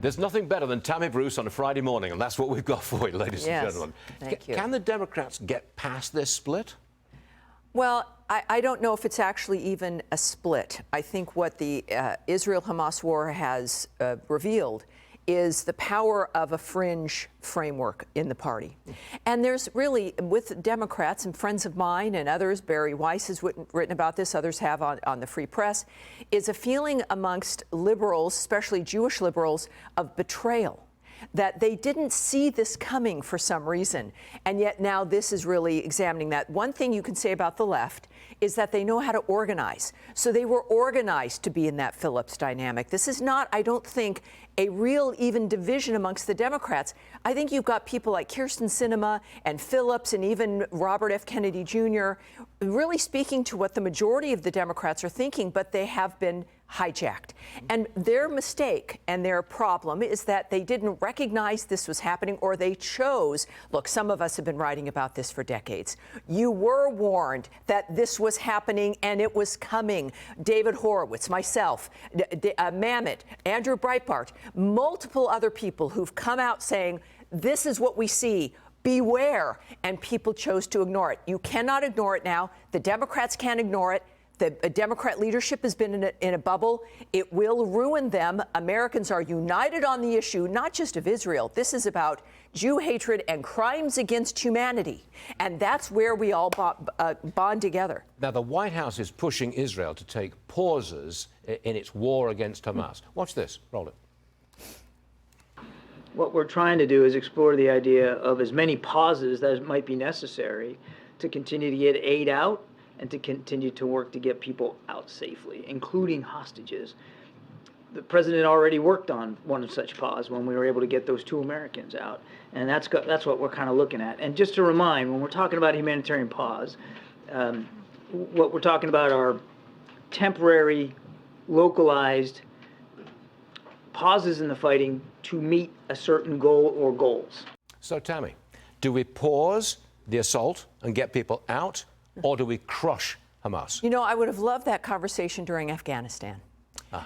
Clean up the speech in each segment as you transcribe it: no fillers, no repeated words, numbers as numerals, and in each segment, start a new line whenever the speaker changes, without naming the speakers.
There's nothing better than Tammy Bruce on a Friday morning, and that's what we've got for you, ladies and gentlemen.
Thank you.
Can the Democrats get past this split?
Well, I don't know if it's actually even a split. I think what the Israel-Hamas war has revealed is the power of a fringe framework in the party. And there's really, with Democrats and friends of mine and others, Barry Weiss has written about this, others have on the Free Press, is a feeling amongst liberals, especially Jewish liberals, of betrayal. That they didn't see this coming for some reason. And yet now this is really examining that. One thing you can say about the left is that they know how to organize. So they were organized to be in that Phillips dynamic. This is not, I don't think, a real even division amongst the Democrats. I think you've got people like Kirsten Sinema and Phillips and even Robert F. Kennedy Jr. really speaking to what the majority of the Democrats are thinking, but they have been hijacked. And their mistake and their problem is that they didn't recognize this was happening, or they chose, look, some of us have been writing about this for decades. You were warned that this was happening and it was coming. David Horowitz, myself, Mamet, Andrew Breitbart, multiple other people who've come out saying, this is what we see. Beware. And people chose to ignore it. You cannot ignore it now. The Democrats can't ignore it. The Democrat leadership has been in a bubble. It will ruin them. Americans are united on the issue, not just of Israel. This is about Jew hatred and crimes against humanity. And that's where we all bond together.
Now, the White House is pushing Israel to take pauses in its war against Hamas. Watch this. Roll it.
What we're trying to do is explore the idea of as many pauses as might be necessary to continue to get aid out and to continue to work to get people out safely, including hostages. The president already worked on one such pause when we were able to get those 2 Americans out. And that's what we're kind of looking at. And just to remind, when we're talking about humanitarian pause, what we're talking about are temporary, localized pauses in the fighting to meet a certain goal or goals.
So, Tammy, do we pause the assault and get people out, or do we crush Hamas?
You know, I would have loved that conversation during Afghanistan.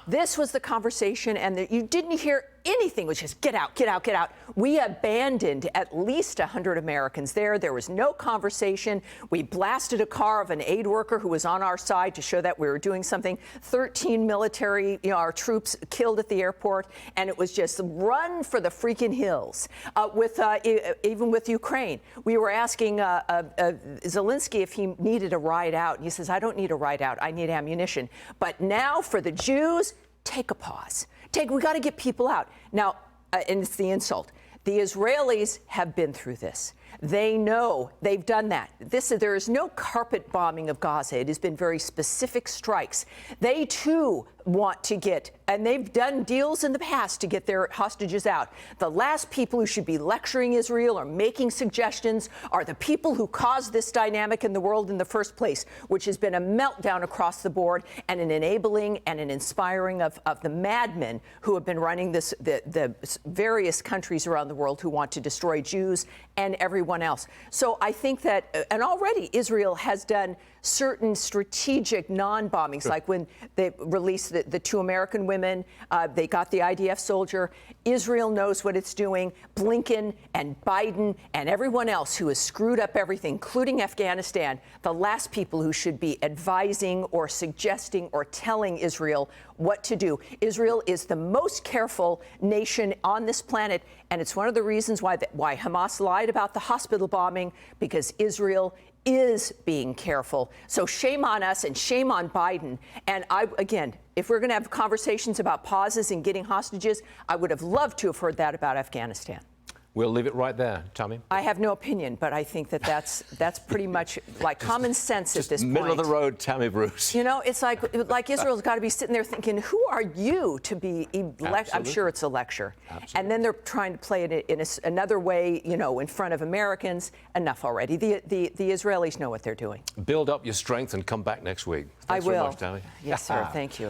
This was the conversation, and you didn't hear anything. It was just get out, get out, get out. We abandoned at least 100 Americans there. There was no conversation. We blasted a car of an aid worker who was on our side to show that we were doing something. 13 military, our troops killed at the airport, and it was just run for the freaking hills. Even with Ukraine, we were asking Zelensky if he needed a ride out, and he says, I don't need a ride out. I need ammunition. But now for the Jews, take a pause. We got to get people out. Now, and it's the insult. The Israelis have been through this. They know they've done that. There is no carpet bombing of Gaza. It has been very specific strikes. They, too, want to get, and they've done deals in the past to get their hostages out. The last people who should be lecturing Israel or making suggestions are the people who caused this dynamic in the world in the first place, which has been a meltdown across the board and an enabling and an inspiring of the madmen who have been running the various countries around the world who want to destroy Jews and everyone else. So I think that, and already Israel has done certain strategic non-bombings, like when they released the 2 American women, they got the IDF soldier. Israel knows what it's doing. Blinken and Biden and everyone else who has screwed up everything, including Afghanistan, the last people who should be advising or suggesting or telling Israel what to do. Israel is the most careful nation on this planet, and it's one of the reasons why Hamas lied about the hospital bombing, because Israel is being careful. So shame on us and shame on Biden. And again, if we're going to have conversations about pauses and getting hostages, I would have loved to have heard that about Afghanistan.
We'll leave it right there, Tammy.
I have no opinion, but I think that's pretty much like common sense at this point.
Middle of the road, Tammy Bruce.
You know, it's like Israel's got to be sitting there thinking, who are you to be I'm sure it's a lecture.
Absolutely.
And then they're trying to play it in another way, in front of Americans. Enough already. The Israelis know what they're doing.
Build up your strength and come back next week. Thanks
I will.
very much, Tammy.
Yes, sir. Thank you.